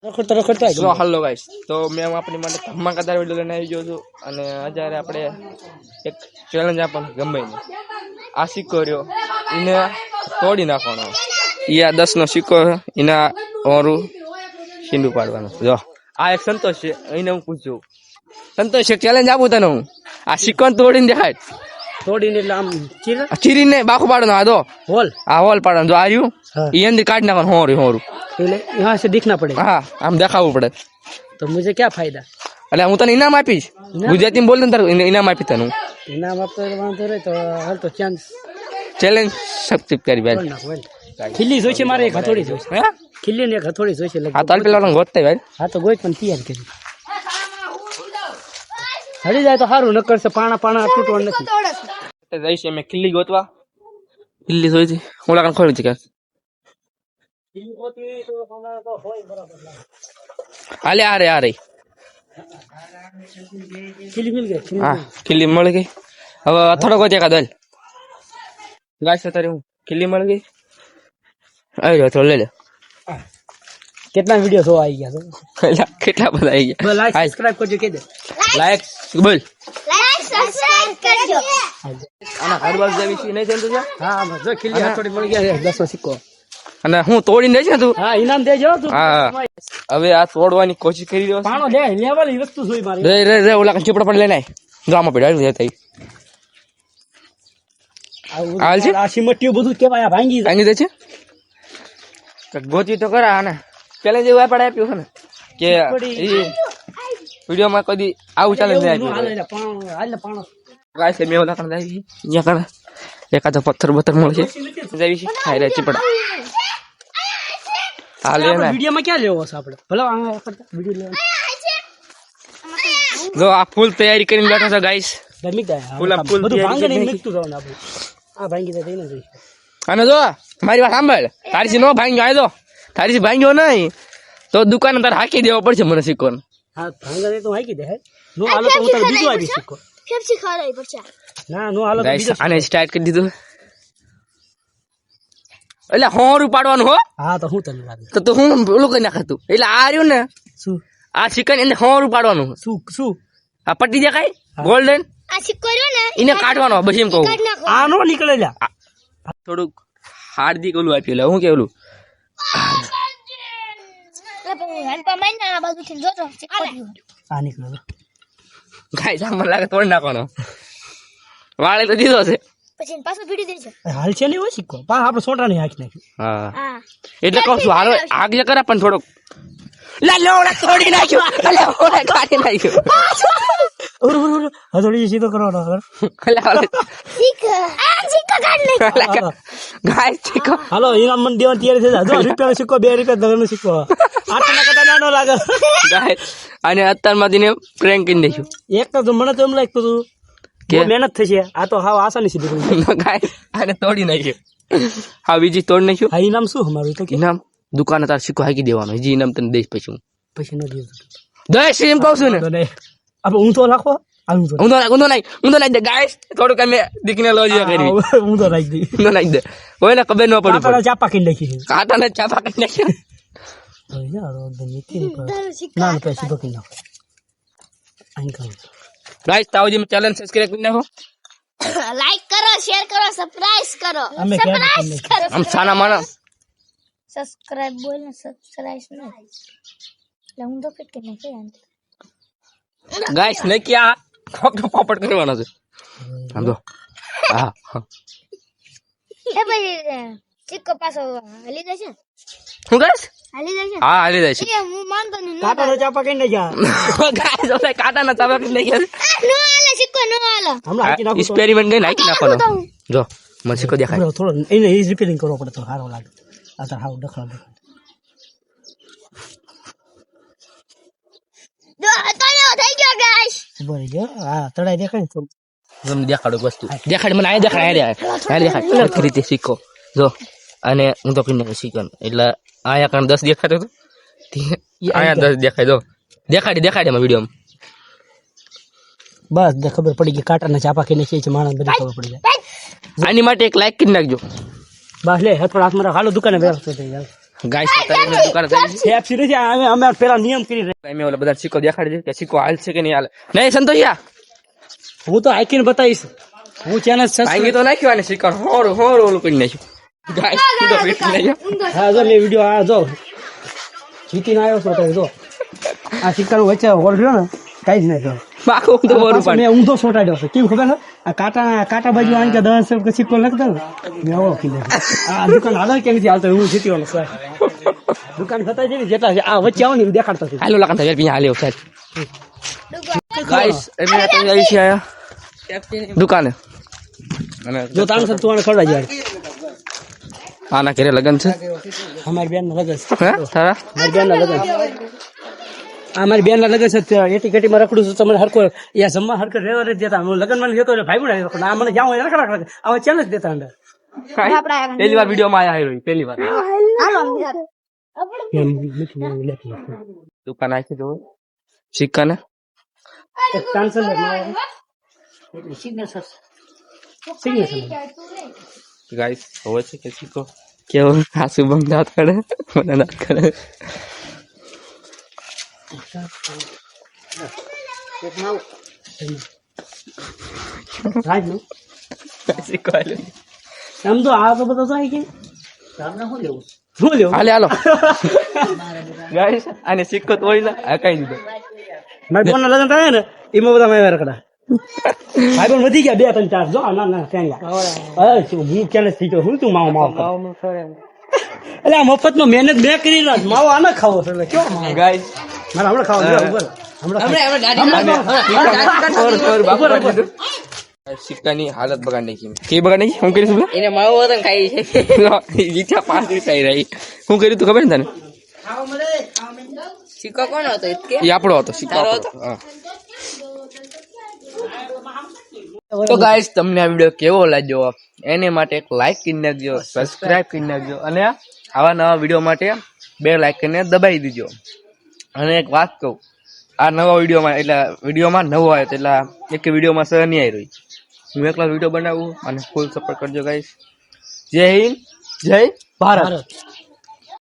Hello guys, તો મેં આપણી માટે ધમાકાદાર વિડીયો લઈને આવી ગયો છું અને અત્યારે આપણે એક ચેલેન્જ આપવાનું ગમે ને આ સિક્કો રહ્યો એને તોડી નાખવાનો. એ આ 10 નો સિક્કો એના ઓરું સીંડું પાડવાનું. જો આ એક સંતોષ છે, એને હું પૂછ્યું સંતોષ એક ચેલેન્જ આપું તને હું, આ સિક્કો તોડીને દેખાય. તોડીને એટલે આમ ચીરીને બાખું પાડવાનું. આ દો હોલ હોલ પાડવાનું. જો આ રહ્યું એ અંદર કાઢી નાખવાનું. હોરું એટલે यहाँ से दिखना पड़ेगा. હા આમ દેખાવું પડે. तो मुझे क्या फायदा? એટલે હું તને ઇનામ આપીશ. ગુજરાતીમાં બોલ ને તારું ઇનામ આપી તને હું. इनाम आपको वांधो रे तो हाल तो चांस ચેલેન્જ સબસ્ક્રાઇબ કરી ભાઈ. खिल्ली જોઈ છે મારે, એક હથોડી જોઈ છે. હે ખિલ્લી ને એક હથોડી જોઈ છે. આ તાલ પેલા ગોતતા ભાઈ. હા તો ગોઈ પણ તૈયાર કરી હરી જાય તો સારું, નકર છે પાણા તૂટવાનું નથી. જઈશ મેં ખિલ્લી ગોતવા. ખિલ્લી જોઈ છે હું લાગણ ખોલી છે કે હાલે આ રે ખિલ્લી મિલ ગઈ. હા ખિલ્લી મળી ગઈ. હવે થોડો ગોતે કા દલ ગાઈસ તારે હું ખિલ્લી મળી ગઈ. આવી રહ્યો થોડો લઈ લે. કેટલા વિડિયો જો આવી ગયા તો કેટલા બધા આવી ગયા. લાઈક સબસ્ક્રાઇબ કરજો કે દે. લાઈક બોલ લાઈક સબસ્ક્રાઇબ કરજો. આના હર બાજુ જેવી છે નહીં છે તો હા જો ખિલ્લી હથોડી મળી ગયા છે 10 નો સિક્કો. અને હું તોડીને દઈશ ને તું. હા ઇનામ દેજો તું. હા હવે આ તોડવાની કોશિશ કરી રહ્યો પાણો લે લેવલ વસ્તુ જોઈ મારી. રે ઓલા ચીપડા પણ લઈને ગામમાં પડ્યા જતા હાલ છે. આ સિમટિયું બધું કેવાય ભાંગી દે છે. ગોતી તો કરા આને ચેલેન્જ એવું આપણે આપ્યું છે ને કે વિડીયોમાં કદી આવું ચેલેન્જ નહીં આપ્યું. ગાય છે મેં ઓલા કણ જાય અહીંયા કણ એકાદો પથ્થર મળશે જાય છે ખાઈ રહ્યા ચીપડા. હાલ ને વિડીયોમાં ક્યાં લેવો છે આપણે? ભલે વિડીયો લેવો. જો આ ફૂલ તૈયારી કરીને બેઠો છે ગાઈસ. ફૂલ ભાંગી નીકળતું જવાનું આપણે. આ ભાંગી દે ને જોઈ. અને જો મારી વાત સાંભળ, તારી નો ભાંગ્યો આય તો તારી ભાંગ્યો નહીં તો દુકાને તારે હાકી દેવો પડશે મને સિક્કો. હા ભાંગા તો હાકી દે. નો હાલો તો હું તારે બીજો આપી સિક્કો. કેમ શીખવાડાઈ પડશે? ના નો હાલો તો બીજો. આને સ્ટાર્ટ કરી દીધું. એટલે હોરું પાડવાનું હો. હા તો હું તને લાગે તો હું ઓલું કરી નાખે તું. એટલે આ રહ્યું ને શું આ સિક્કા એને હોરું પાડવાનું. શું આ પટ્ટી દેખાય ગોલ્ડન આ સિક્કો રહ્યો ને એને કાઢવાનો બસ એમ કહું. આ નો નીકળે લ્યા. થોડુંક હાર્દિક ઓલું આપ્યું એટલે હું કે ઓલું આ નીકળે ગાય સામાન લાગે તોડી નાખવાનો. વાળે તો દીધો છે પછી પાછો ભીડી દેજો. હાલ છે ને હોય સિક્કો પા આપણે સોટા નહીં હાકી નાખ્યું. હા હા એટલે કહું છું હાલો આગળ કરે પણ થોડોક લોડા તોડી નાખ્યો. લોડા કાઢી નાખ્યો. હથોડી સીધો કરવાનો. ગાય સિક્કો હાલો ઇનામ મને દેવા તૈયાર થઈ જાય. જો રૂપિયાનો સિક્કો 2 રૂપિયા નો સિક્કો આટલા કટા નાનો લાગે. ગાય અને અત્યારમાં દીને પ્રેન્ક કરી નાખ્યું. એક તો મને તો એમ લાગતું હતું કે મહેનત થશે. આ તો હાવ આસાની સીધી ગાય આને તોડી નાખ્યું. હા બીજી તોડી નાખ્યું. હા ઇનામ શું અમારું તો કે ઇનામ દુકાને તાર સિક્કો હાકી દેવાનો. હજી ઇનામ તને દઈશ પછી હું પછી નો દીધું દઈશ એમ કહું છું ને. આપણે ઊંધો રાખો. ઊંધો નાખ દે ગાય. થોડુંક અમે દીકને લોજીયા કરી ઊંધો રાખી દી. ઊંધો નાખી દે. કોઈ ને ખબર ન પડી. ચાપા કરી નાખી. કાંટાને ચાપા કરી નાખ્યા. ના પછી સીધો કરી નાખો. ગાઈસ તાવ જે ચેલેન્જ સબસ્ક્રાઇબ કરી નાખો. લાઈક કરો, શેર કરો, સરપ્રાઈઝ કરો. અમે સરપ્રાઈઝ કરો. આમ સાના માના સબસ્ક્રાઇબ બોલ ને સબસ્ક્રાઇબ ન. એટલે હું તો ફિટ કરી નાખી. ગાઈસ ને ક્યાં પોપટ કરવાનો છે. સમજો. હા એ ભાઈ સિક્કો પાછો હલી જશે. હું ગાઈસ હલી જશે. હા હાલી જાય છે. એ હું માનતો નહીં. કાંટાનો ચાપા કરી નાખ્યા. ગાઈસ ઓલે કાંટાના ચાપા કરી નાખ્યા. નો હાલે સિક્કો નો હાલે. હમણાં હાકી નાખો. એક્સપેરિમેન્ટ કરીને હાકી નાખવાનો. જો મને સિક્કો દેખાય. થોડો એને રિપેરિંગ કરવો પડે તો સારો લાગે. આ તો હાવ ડખડા જો તને થઈ ગયો ગાઈસ. બોલી જો હા તળાઈ દેખાય ને તમને દેખાડો વસ્તુ દેખાડ મને. આ દેખાય રીતે સિક્કો જો અને હું તો કરીને સિક્કો એટલે આયા કારણે 10 દેખાતો હતો. આયા 10 દેખાય. જો દેખાડે એમાં વિડીયોમાં. બસ ખબર પડી ગઈ. કાંટાના ચાપા કરીને છે માણસ બધી ખબર પડી જાય. આની માટે એક લાઈક કરી નાખજો. બસ લે થોડા હાથમાં હાલો દુકાને વ્યવસ્થિત થઈ જાય. ગાઈસ અત્યારે દુકાન થઈ છે એફસી નથી અમે પેલા નિયમ કરી રહ્યા. મેં ઓલા બધા સિક્કો દેખાડી દે કે સિક્કો હાલ છે કે નહીં હાલે નહીં સંતોષિયા હું તો આઈકીને બતાવીશ. હું ચેનલ ભાંગી તો નાખ્યો અને સિક્કો હોરું ઓલું કરી નાખ્યું ગાઈસ તો ફિટ નહીં હા જો મેં વિડીયો આ જો જીતીને આવ્યો છો તો જો આ સિક્કાનું વચ્ચે હોલ રહ્યો ને કાંઈ જ નહીં થયો. બાકો તો હોરું પાછો મેં ઊંધો સોટાડ્યો છે કેમ ખબર છે આ કાંટા બાજુ આને કે 10 રૂપિયા સિક્કો લખતો ને મેં ઓળખી લીધો. આ દુકાન હાલે કે નથી હાલતો હું જીત્યો છે. દુકાન થતા છે ને જેટલા છે આ વચ્ચે આવો ને એમ દેખાડતો છે. હાલો લાકન થાય પિયા હાલ્યો સાહેબ ગાઈસ એમે તો આવી છે આયા દુકાને અને જો તાણસર તું આને ખવડાવી જાય. આના ઘરે લગન છે અમારી બેન ના લગન છે. હે તારા મારી બેન ના લગન અમારી બેન ના લગન છે. એટી ગટીમાં રખડું છું તમને હરકો યા જમવા હરકો રહેવા નથી દેતા. હું લગન માં જતો ભાઈ પણ આ મને જાઉં રખડા આવા ચેલેન્જ દેતા અંદર પહેલી વાર વિડીયો માં આયા રહ્યો પહેલી વાર દુકાન આખી જો સિક્કા ને ગાઈસ હવે છે કે સિક્કો કેવો હાસુ બંધ દાંત કરે મને દાંત કરે સિક્કો હાલે આમ તો આ તો બધો જાય કે શું લેવું હાલે હાલો ગાઈસ આને સિક્કો તોડી ના આ કઈ દીધો મારી બોન લગન થાય ને એમાં બધા મેં રખડા ભાઈ પણ વધી ગયા 2 3 4 જો ના ના ક્યાં હું ક્યારે થઈ ગયો હું તું માવો એટલે આ મફત નો મહેનત મેં કરી માવો આને ખાવો છે એટલે કેવો માવો ગાઈસ મારે હમણાં ખાવા સિક્કાની હાલત બગાડ નાખી કે બગાડ નાખી હું કરીશ એને માવો વતન ખાઈ છે ઈચ્છા 5 દિવસ આવી રહી હું કર્યું તું ખબર ને તને સિક્કો કોણ હતો એ આપણો હતો સિક્કો આપણો. હા. તો ગાઈસ તમને આ વિડીયો કેવો લાગ્યો એને માટે એક લાઈક કરી નાખજો સબસ્ક્રાઇબ કરી નાખજો અને આવા નવા વિડીયો માટે 2 લાઈક કરીને દબાવી દીજો. અને એક વાત કહું આ નવા વિડીયોમાં એટલે વિડીયોમાં નવો આવ્યો એટલે એક વિડીયોમાં સહ નહીં આવી રહી હું એકલા વિડીયો બનાવું અને ફૂલ સપોર્ટ કરજો ગાઈસ. જય હિન્દ જય ભારત.